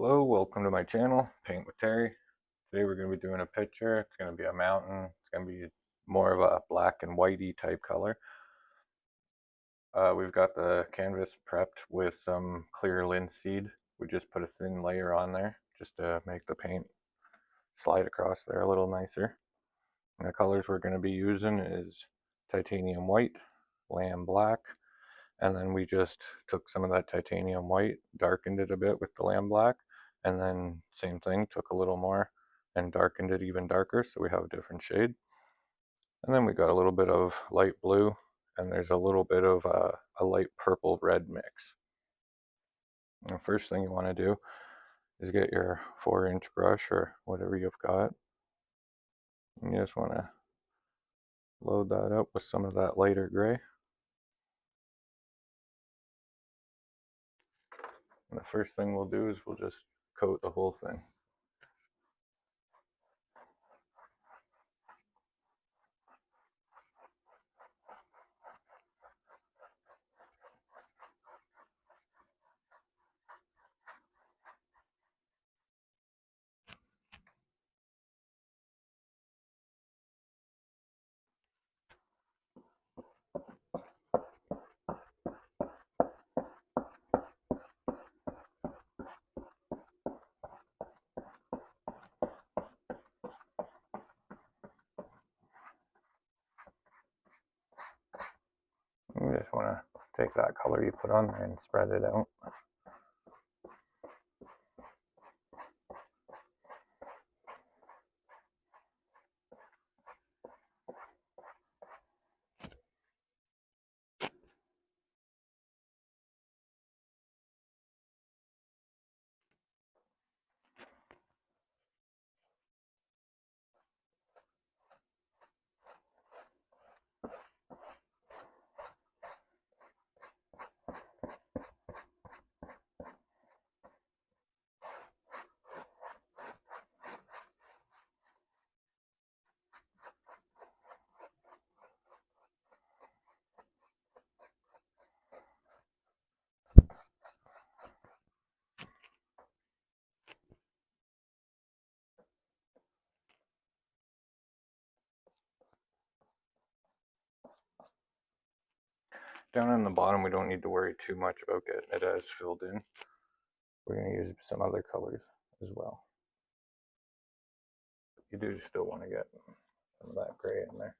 Hello, welcome to my channel, Paint with Terry. Today we're going to be doing a picture. It's going to be a mountain. It's going to be more of a black and whitey type color. We've got the canvas prepped with some clear linseed. We just put a thin layer on there just to make the paint slide across there a little nicer. And the colors we're going to be using is titanium white, lamb black, and then we just took some of that titanium white, darkened it a bit with the lamb black, and then same thing, took a little more and darkened it even darker so we have a different shade. And then we got a little bit of light blue, and there's a little bit of a light purple red mix. And the first thing you want to do is get your 4-inch brush or whatever you've got. And you just want to load that up with some of that lighter gray. And the first thing we'll do is we'll just coat the whole thing. You just want to take that color you put on there and spread it out. Down on the bottom, we don't need to worry too much about getting it as filled in. We're going to use some other colors as well. You do still want to get some of that gray in there.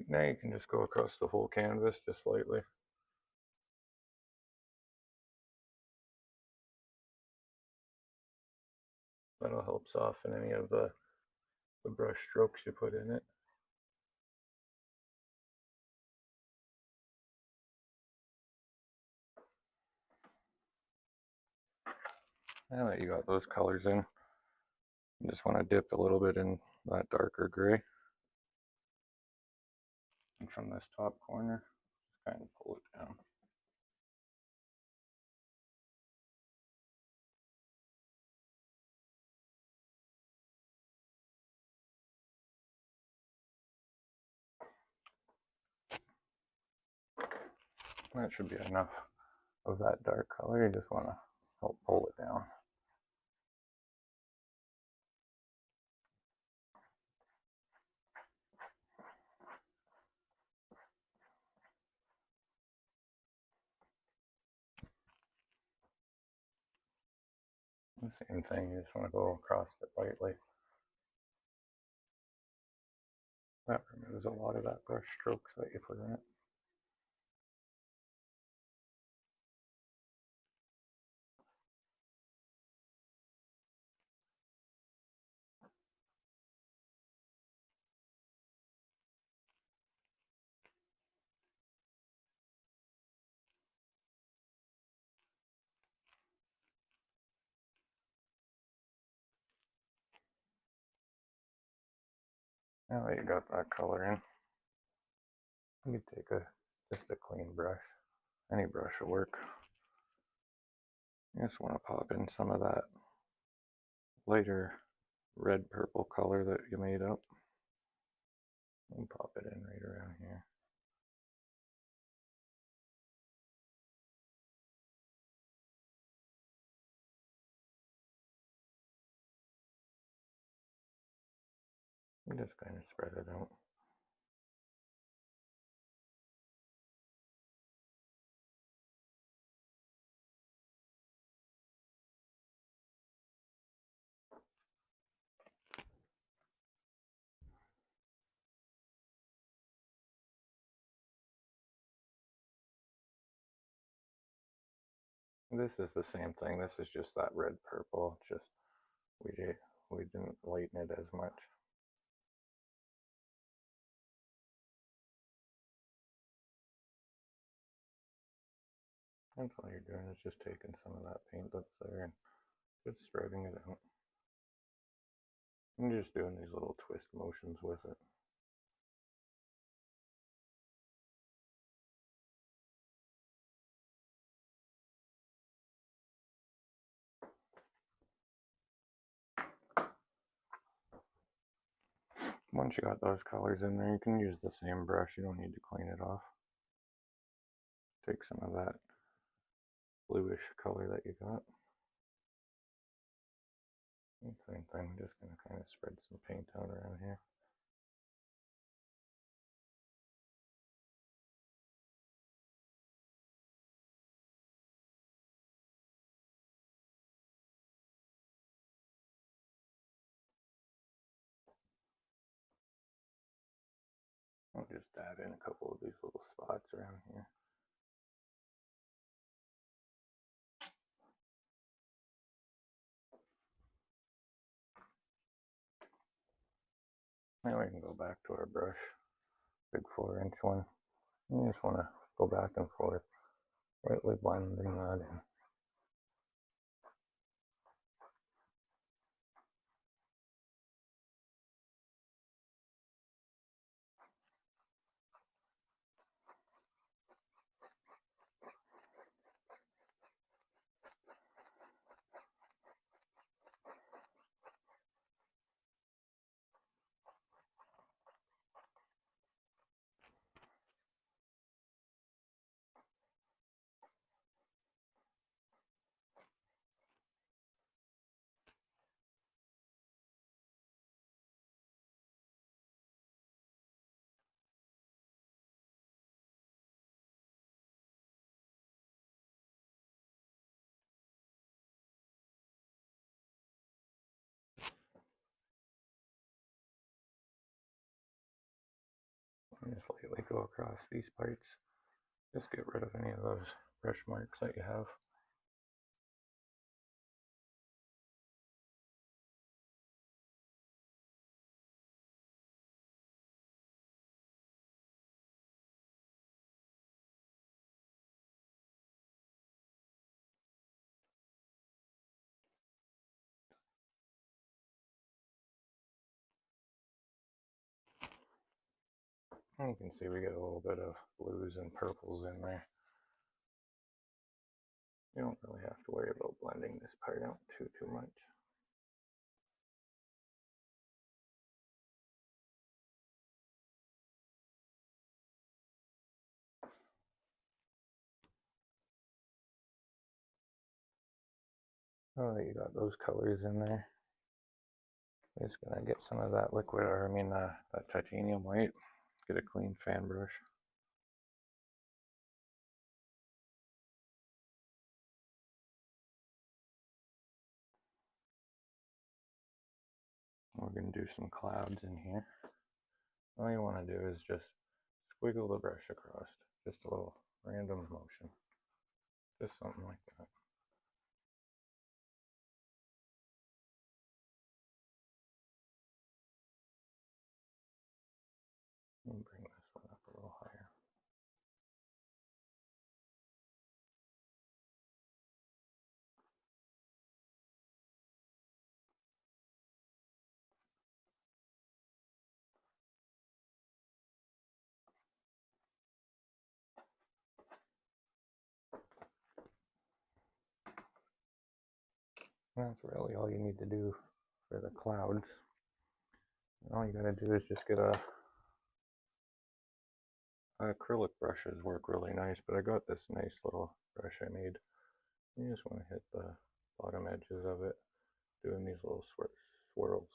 Now you can just go across the whole canvas just lightly. That'll help soften any of the brush strokes you put in it. Now that you got those colors in, you just want to dip a little bit in that darker gray. And from this top corner, just kind of pull it down. That should be enough of that dark color. You just want to help pull it down. The same thing, you just want to go across it lightly. That removes a lot of that brush strokes that you put in it. Now that you got that color in, you take just a clean brush. Any brush will work. You just want to pop in some of that lighter red purple color that you made up and pop it in right around here. And just kind of spread it out. This is the same thing. This is just that red purple. Just we didn't lighten it as much. That's all you're doing is just taking some of that paint that's there and just spreading it out. And just doing these little twist motions with it. Once you got those colors in there, you can use the same brush. You don't need to clean it off. Take some of that bluish color that you got. And same thing, I'm just going to kind of spread some paint out around here. I'll just dab in a couple of these little spots around here. Now we can go back to our brush, big 4-inch one. You just want to go back and forth, lightly blending that in. And just lightly go across these parts. Just get rid of any of those brush marks that you have. And you can see we get a little bit of blues and purples in there. You don't really have to worry about blending this part out too much. Now that you got those colors in there, I'm just gonna get some of that liquid, or I mean that titanium white. Get a clean fan brush. We're going to do some clouds in here. All you want to do is just squiggle the brush across, just a little random motion, just something like that. And bring this one up a little higher. That's really all you need to do for the clouds. All you gotta do is just get a acrylic brushes work really nice, but I got this nice little brush I made. You just want to hit the bottom edges of it, doing these little swirls.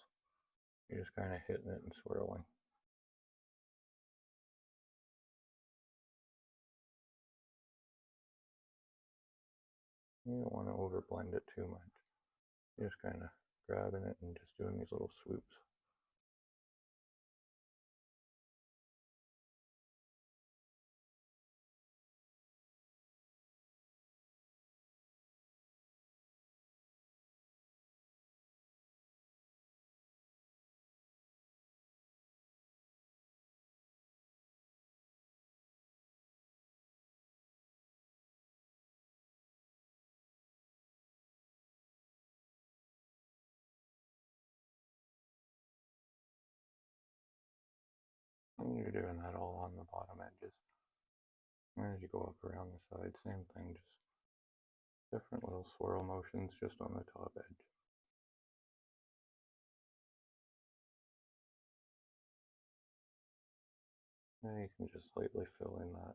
You're just kind of hitting it and swirling. You don't want to overblend it too much. You're just kind of grabbing it and just doing these little swoops. And you're doing that all on the bottom edges. And as you go up around the side, same thing, just different little swirl motions just on the top edge. Now you can just slightly fill in that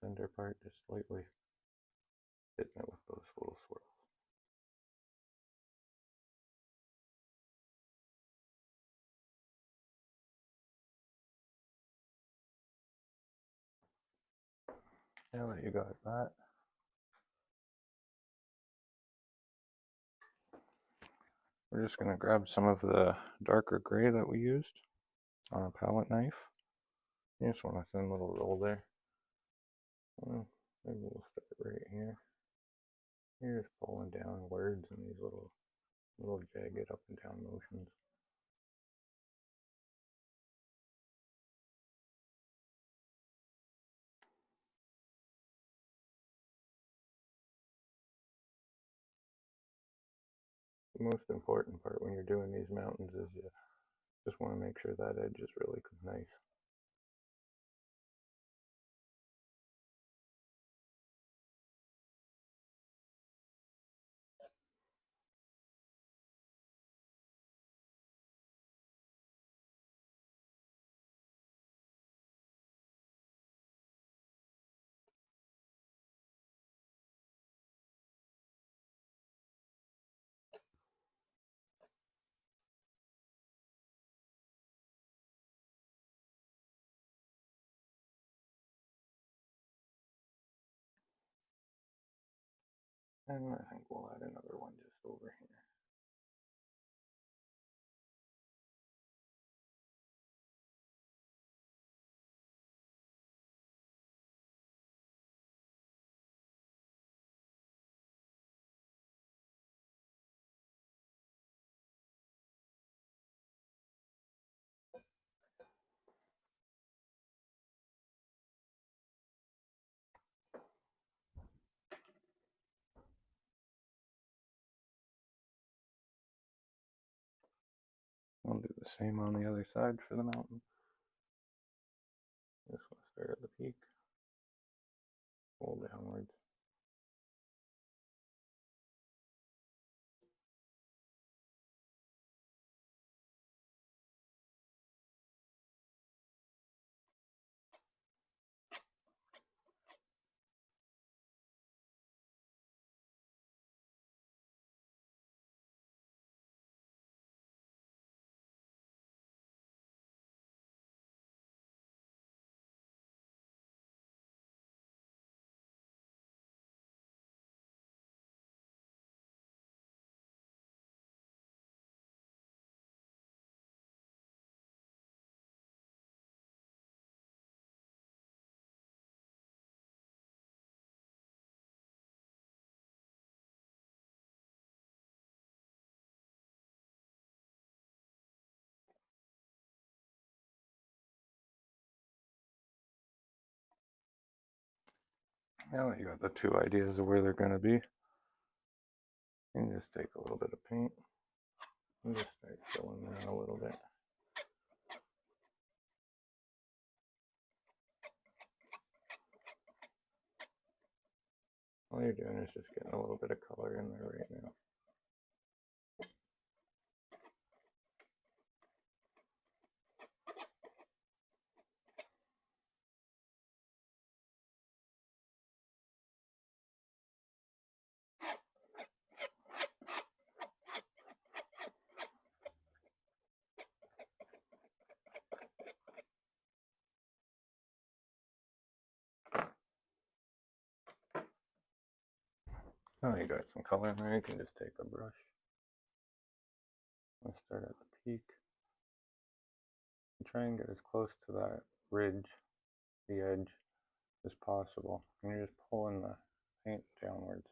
center part, just slightly hitting it with those little swirls. Now that you got that, we're just going to grab some of the darker gray that we used on a palette knife. You just want a thin little roll there. Maybe we'll start right here. You're just pulling down words in these little jagged up and down motions. The most important part when you're doing these mountains is you just want to make sure that edge is really nice. And I think we'll add another one just over here. I'll do the same on the other side for the mountain. Just want to start at the peak, pull downwards. Now that you got the two ideas of where they're going to be, you can just take a little bit of paint and just start filling in a little bit. All you're doing is just getting a little bit of color in there right now. Now you got some color in there, you can just take a brush. Let's start at the peak. And try and get as close to that ridge, the edge, as possible. And you're just pulling the paint downwards.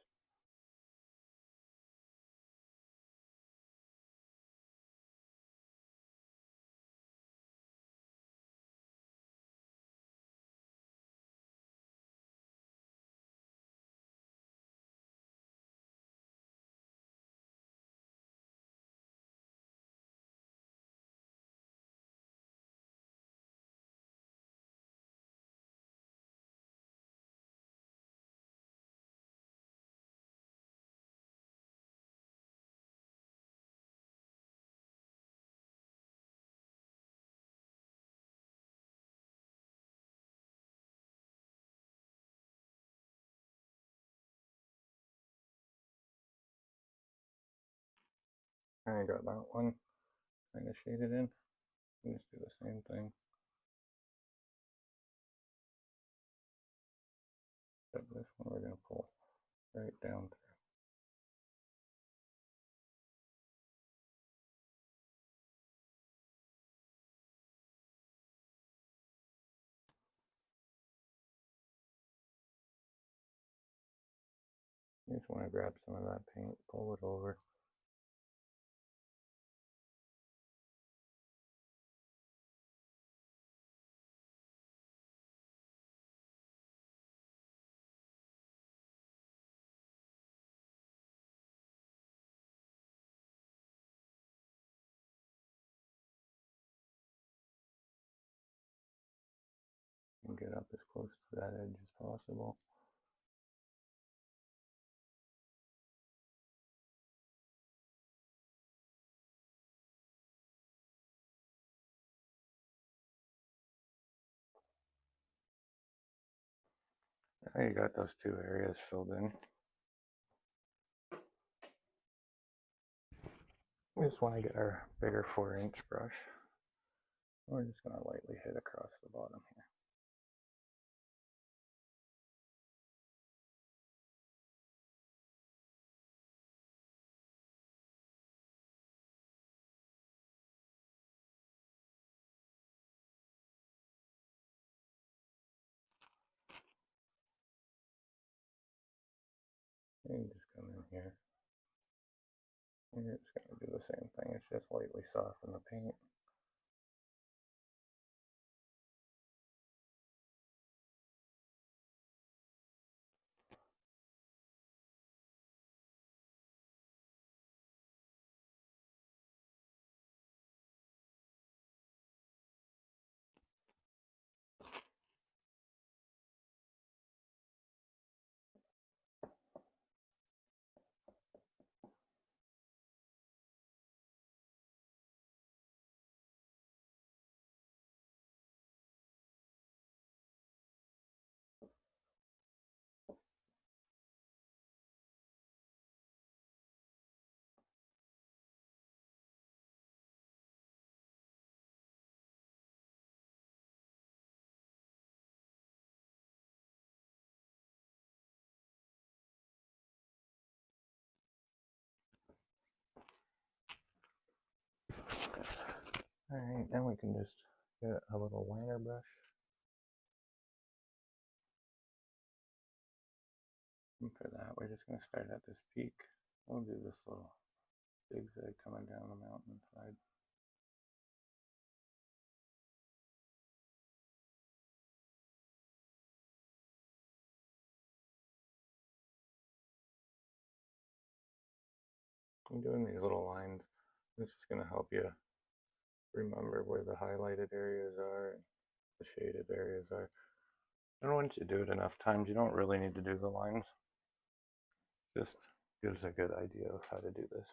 I got that one kind of shaded in. And just do the same thing. Except this one we're going to pull right down through. You just want to grab some of that paint, pull it over. And get up as close to that edge as possible. Now you got those two areas filled in. We just want to get our bigger 4-inch brush. We're just going to lightly hit across the bottom here. And you just come in here. And you're just going to do the same thing. It's just lightly soften the paint. Alright, then we can just get a little liner brush. And for that, we're just going to start at this peak. We'll do this little zigzag coming down the mountain side. And doing these little lines, this is going to help you remember where the highlighted areas are and the shaded areas are. And once you do it enough times, you don't really need to do the lines. Just gives a good idea of how to do this.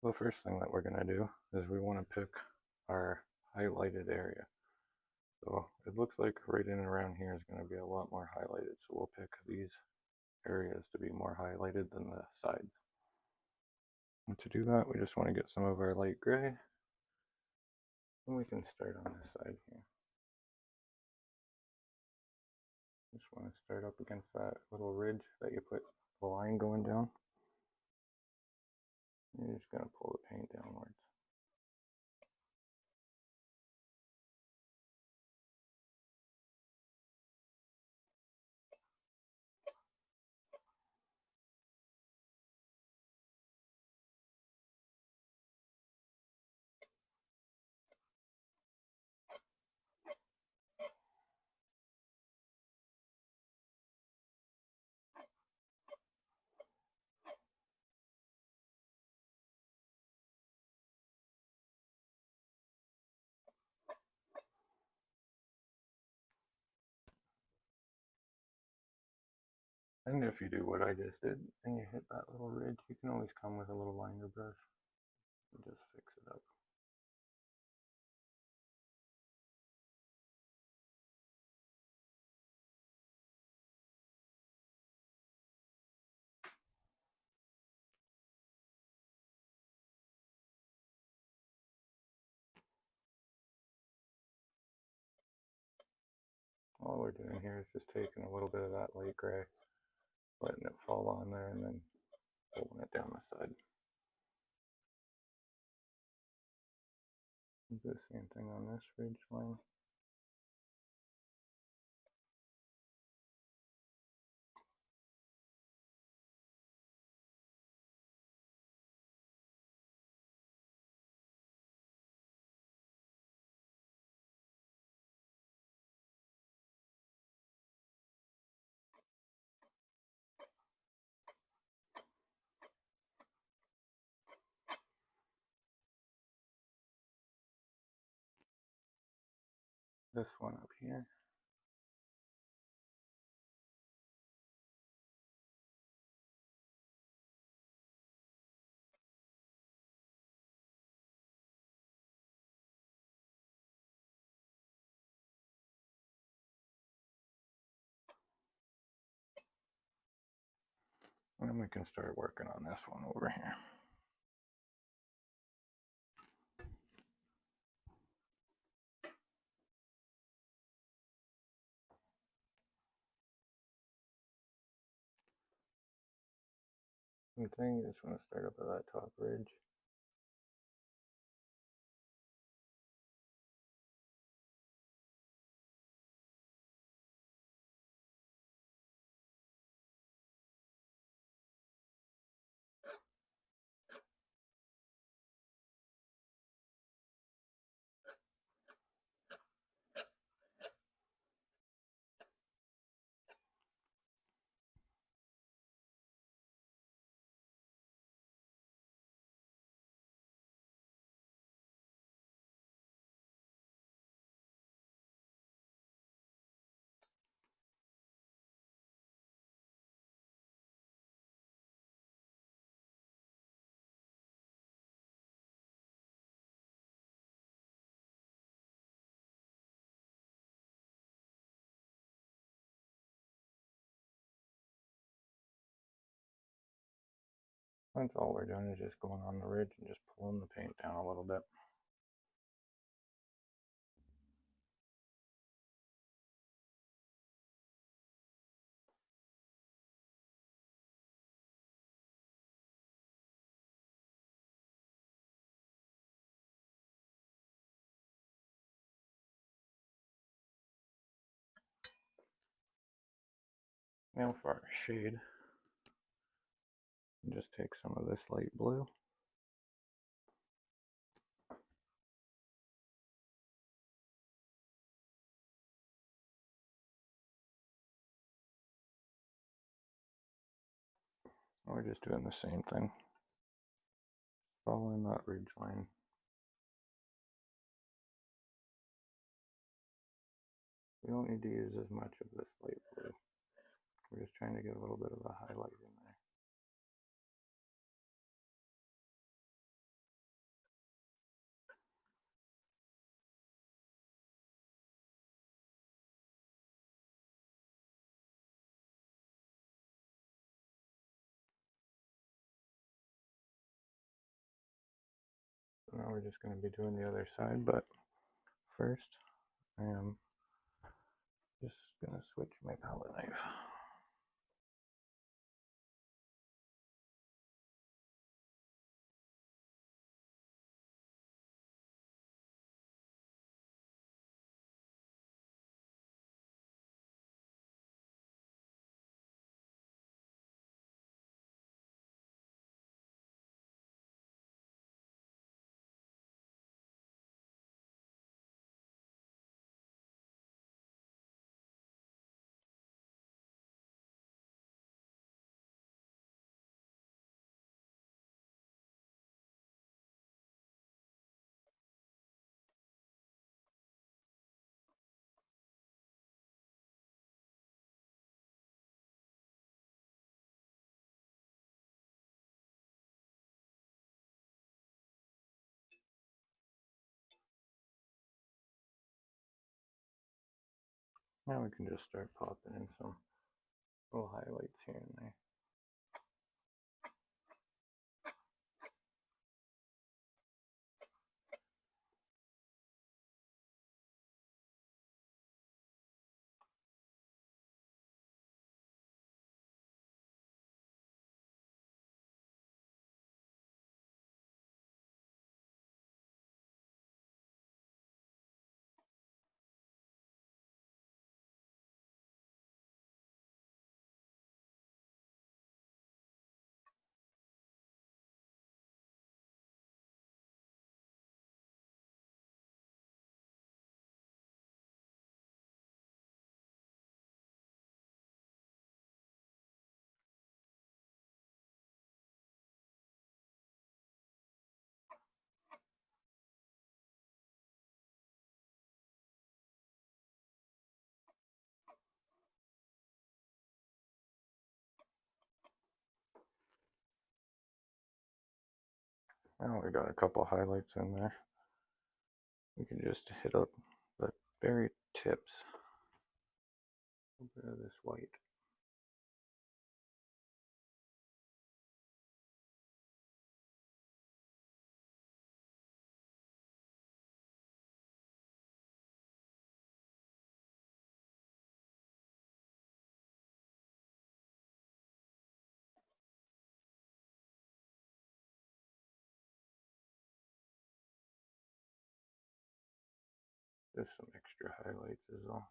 The first thing that we're going to do is we want to pick our highlighted area. So it looks like right in and around here is going to be a lot more highlighted. So we'll pick these areas to be more highlighted than the sides. And to do that, we just want to get some of our light gray. And we can start on this side here. Just want to start up against that little ridge that you put the line going down. You're just going to pull the paint downwards. And if you do what I just did and you hit that little ridge, you can always come with a little liner brush and just fix it up. All we're doing here is just taking a little bit of that light gray, letting it fall on there, and then pulling it down the side. Do the same thing on this ridge line. This one up here. And then we can start working on this one over here. Same thing, you just want to start up at that top ridge. That's all we're doing, is just going on the ridge and just pulling the paint down a little bit. Now for our shade, just take some of this light blue. We're just doing the same thing, following that ridge line. We don't need to use as much of this light blue. We're just trying to get a little bit of a highlight in there. Now we're just going to be doing the other side, but first I am just going to switch my palette knife. Now we can just start popping in some little highlights here and there. Now we got a couple highlights in there. We can just hit up the very tips. A bit of this white. Just some extra highlights is all.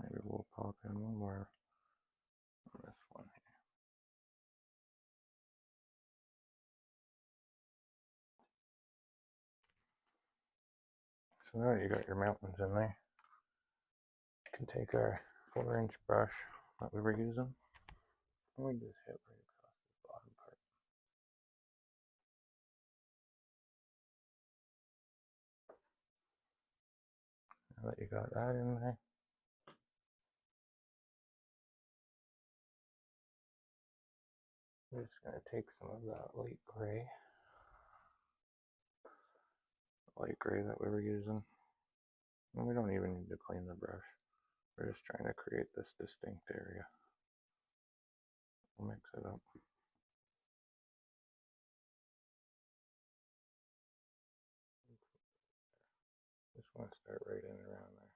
Maybe we'll pop in one more on this one here. So now you got your mountains in there. You can take our 4-inch brush that we were using, and we just hit right across the bottom part. Now that you got that in there, we're just going to take some of that light gray that we were using. And we don't even need to clean the brush. We're just trying to create this distinct area. We'll mix it up. Just want to start right in around there.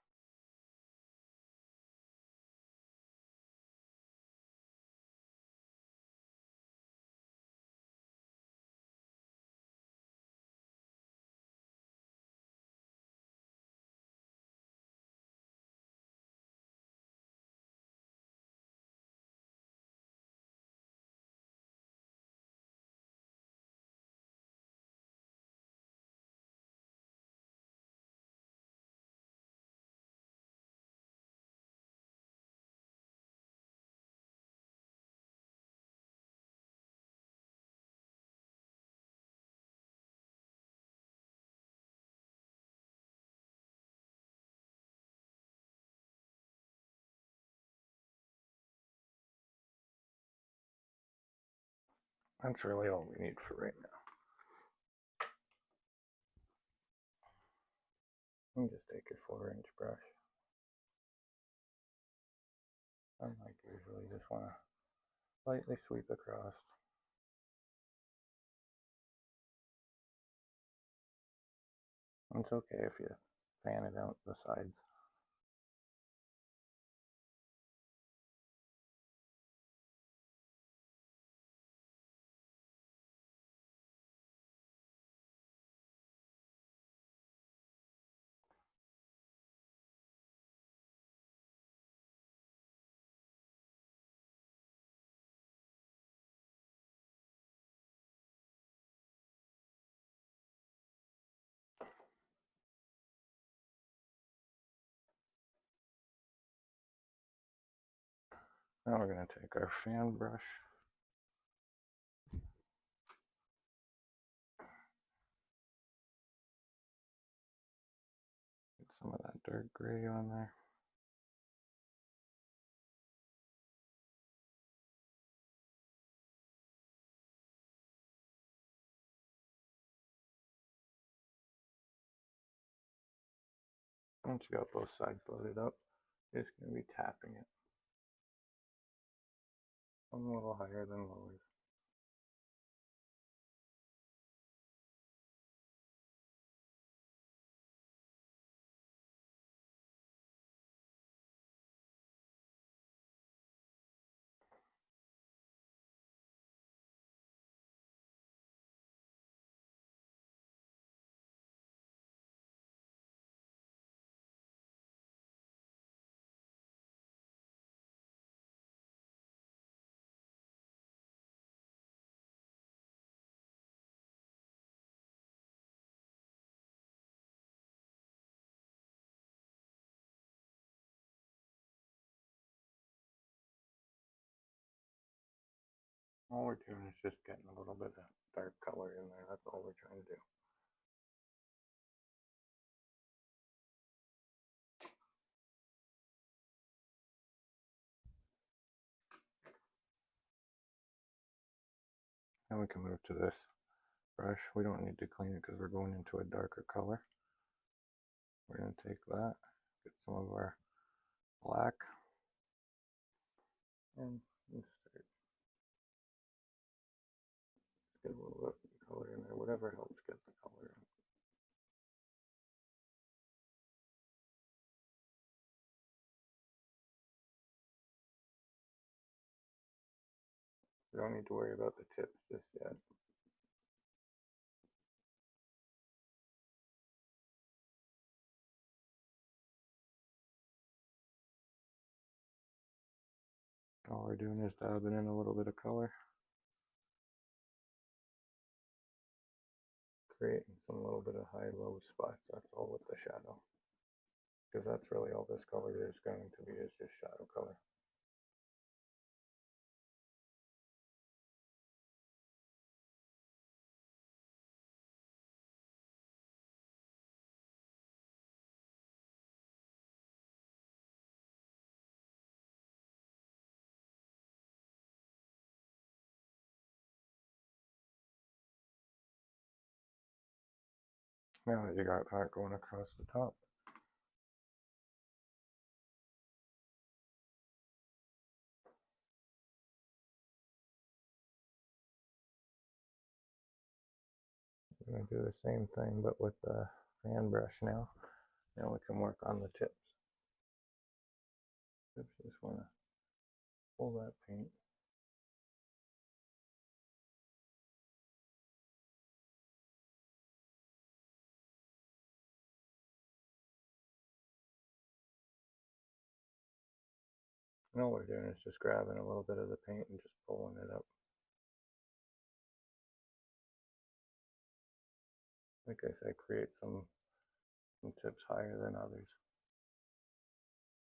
That's really all we need for right now. And just take your 4-inch brush. Unlike usually, just want to lightly sweep across. It's okay if you fan it out the sides. Now we're going to take our fan brush, get some of that dark gray on there. Once you got both sides loaded up, you're just going to be tapping it. Some a little higher than lower. All we're doing is just getting a little bit of dark color in there. That's all we're trying to do. Now we can move to this brush. We don't need to clean it because we're going into a darker color. We're going to take that, get some of our black, and start. Get a little bit of color in there, whatever helps get the color in. You don't need to worry about the tips just yet. All we're doing is dabbing in a little bit of color, creating some little bit of high-low spots. That's all with the shadow, because that's really all this color is going to be, is just shadow color. Now that you got that going across the top, we're going to do the same thing but with the fan brush now. Now we can work on the tips. Just want to pull that paint. And all we're doing is just grabbing a little bit of the paint and just pulling it up. Like I said, create some tips higher than others.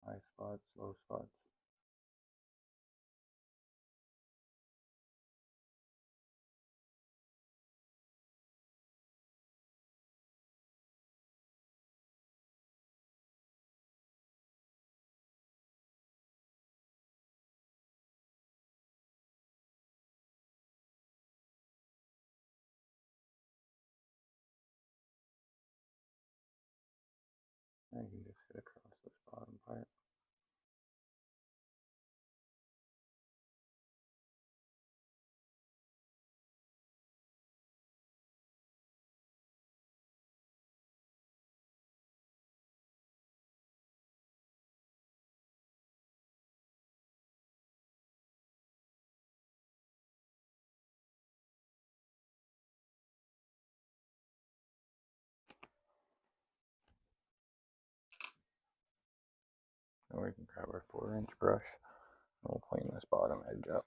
High spots, low spots. And we can grab our 4-inch brush and we'll clean this bottom edge up.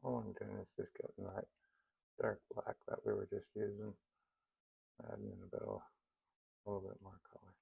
All I'm doing is just getting that dark black that we were just using, adding in a little bit more color.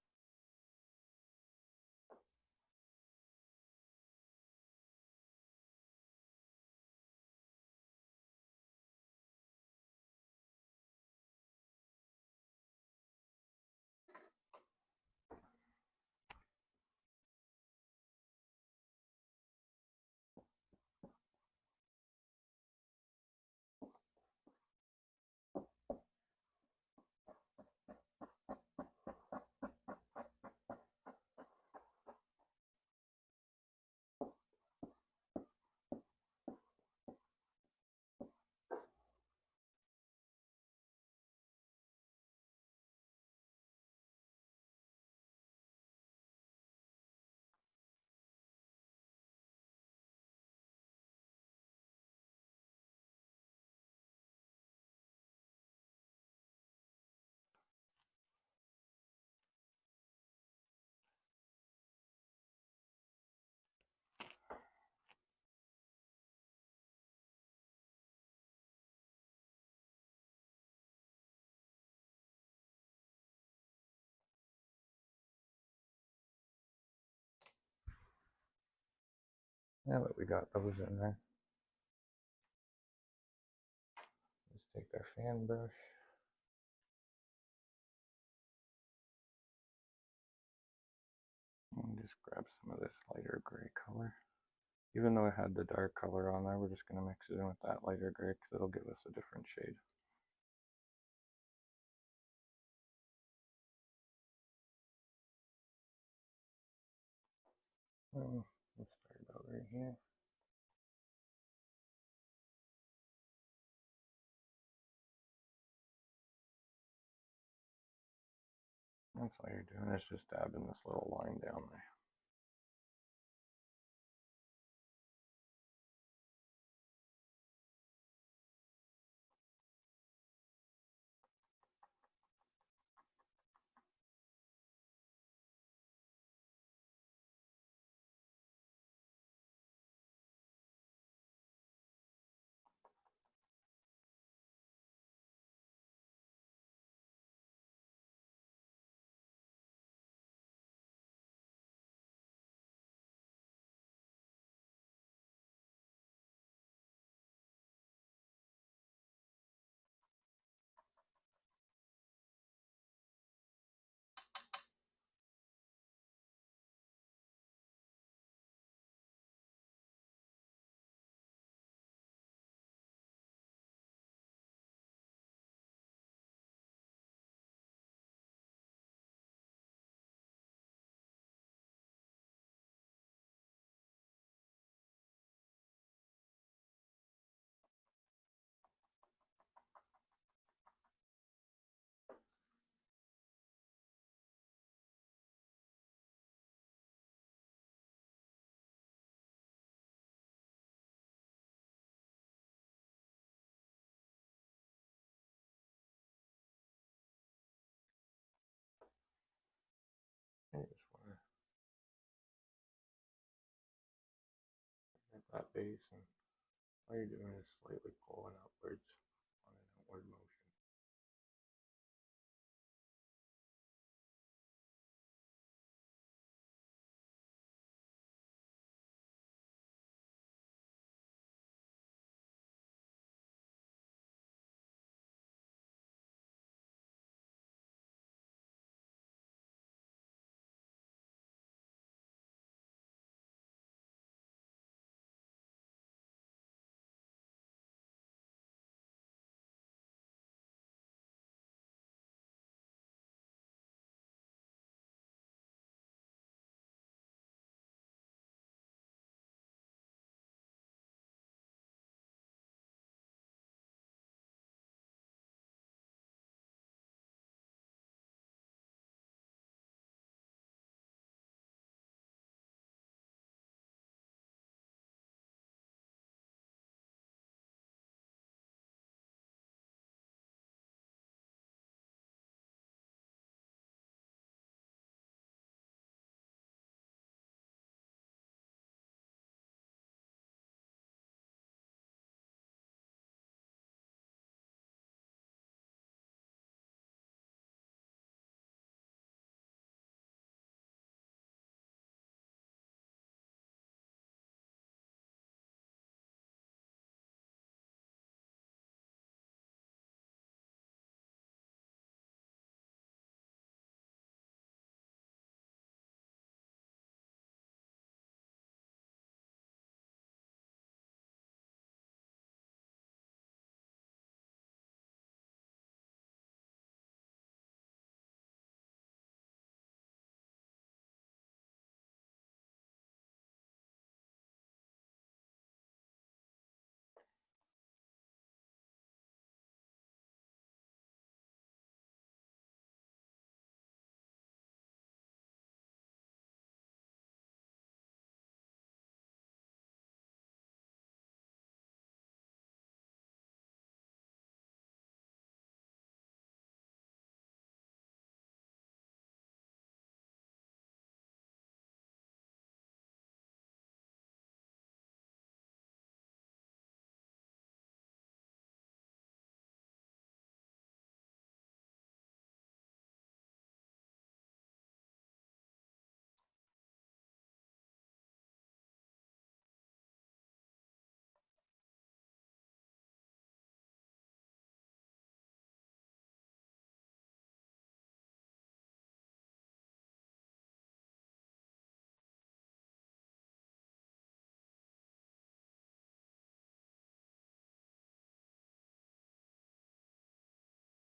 Now that we got those in there, let's take our fan brush and just grab some of this lighter gray color. Even though it had the dark color on there, we're just going to mix it in with that lighter gray because it'll give us a different shade. Let's start about right here. That's all you're doing is just dabbing this little line down there. You just want to get that base, and all you're doing is slightly pulling upwards on an outward motion.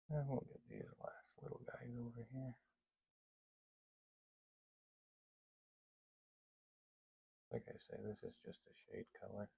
And we'll get these last little guys over here. Like I say, this is just a shade color.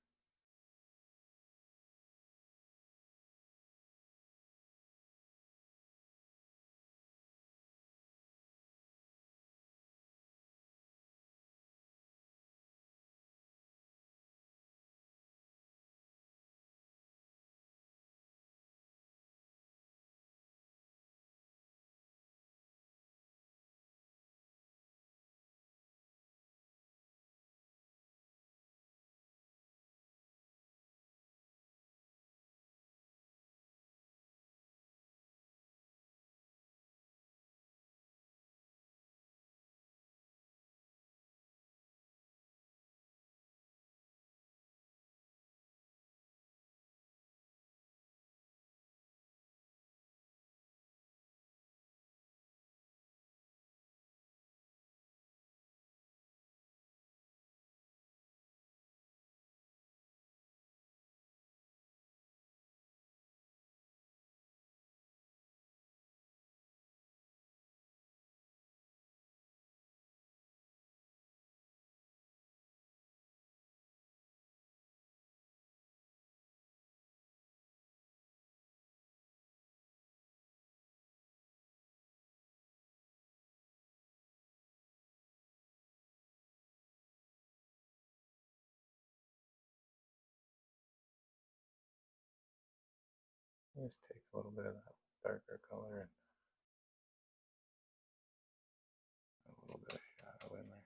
Just take a little bit of that darker color and a little bit of shadow in there.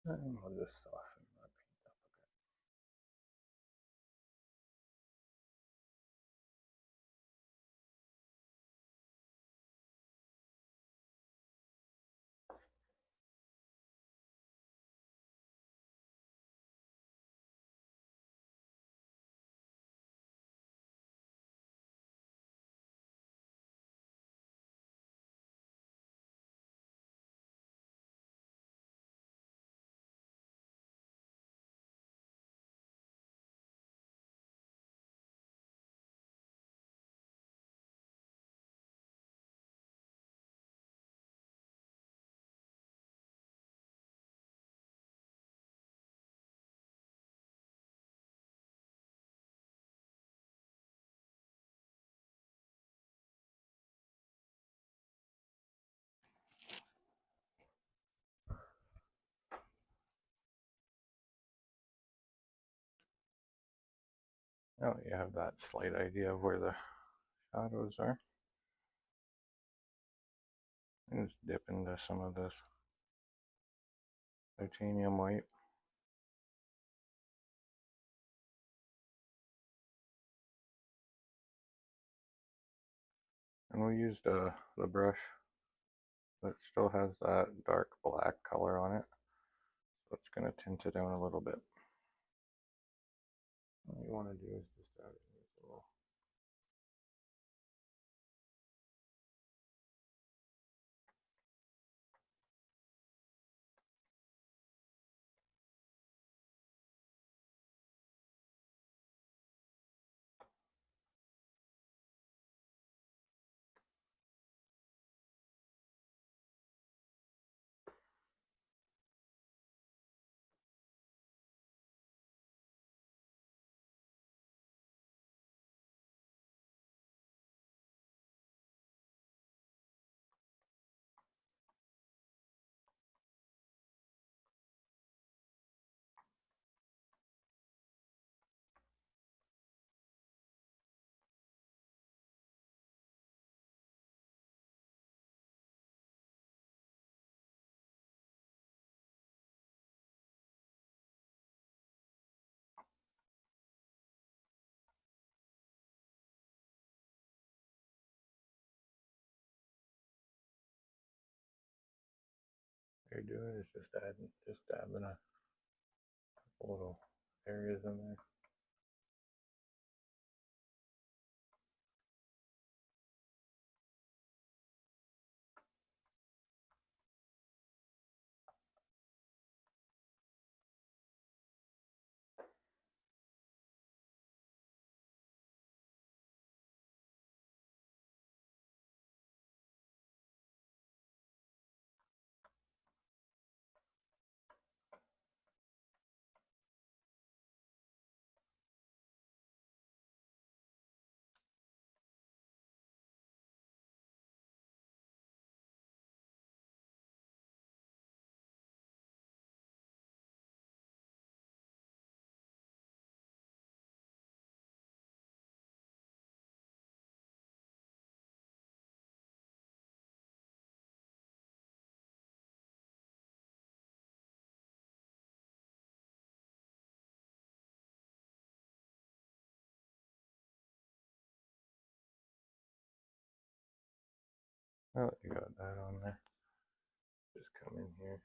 And we'll just soften that paint up a bit. Now you have that slight idea of where the shadows are. And just dip into some of this titanium white. And we used the brush that still has that dark black color on it. So it's going to tint it down a little bit. All you want to do is just add these little you're doing is just dabbing a couple little areas in there. Now that you got that on there, just come in here.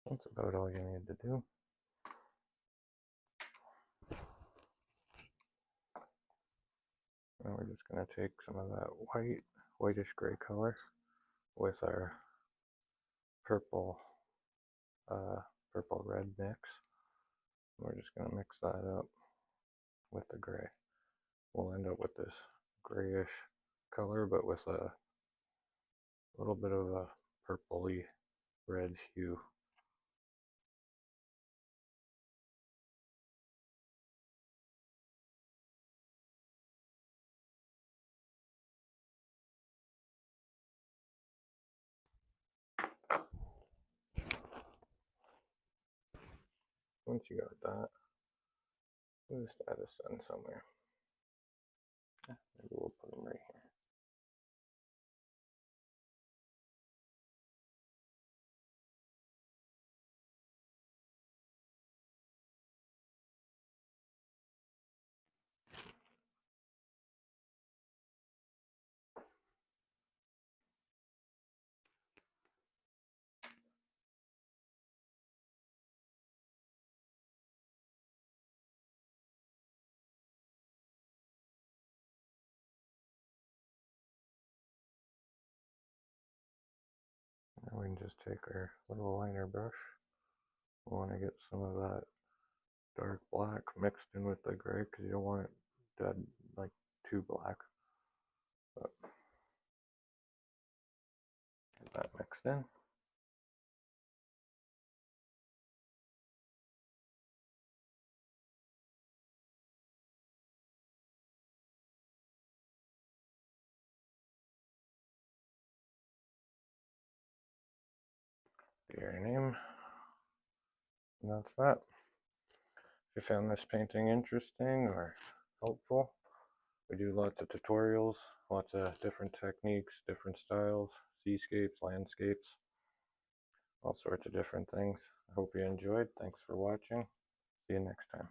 That's about all you need to do. Now we're just going to take some of that whitish gray color with our purple purple red mix. We're just going to mix that up with the gray. We'll end up with this grayish color, but with a little bit of a purpley red hue. Once you got that, we'll just add a sun somewhere. Maybe we'll put them right here. Now we can just take our little liner brush. We want to get some of that dark black mixed in with the gray because you don't want it dead like too black. But get that mixed in. Your name. And that's that. If you found this painting interesting or helpful, we do lots of tutorials, lots of different techniques, different styles, seascapes, landscapes, all sorts of different things. I hope you enjoyed. Thanks for watching. See you next time.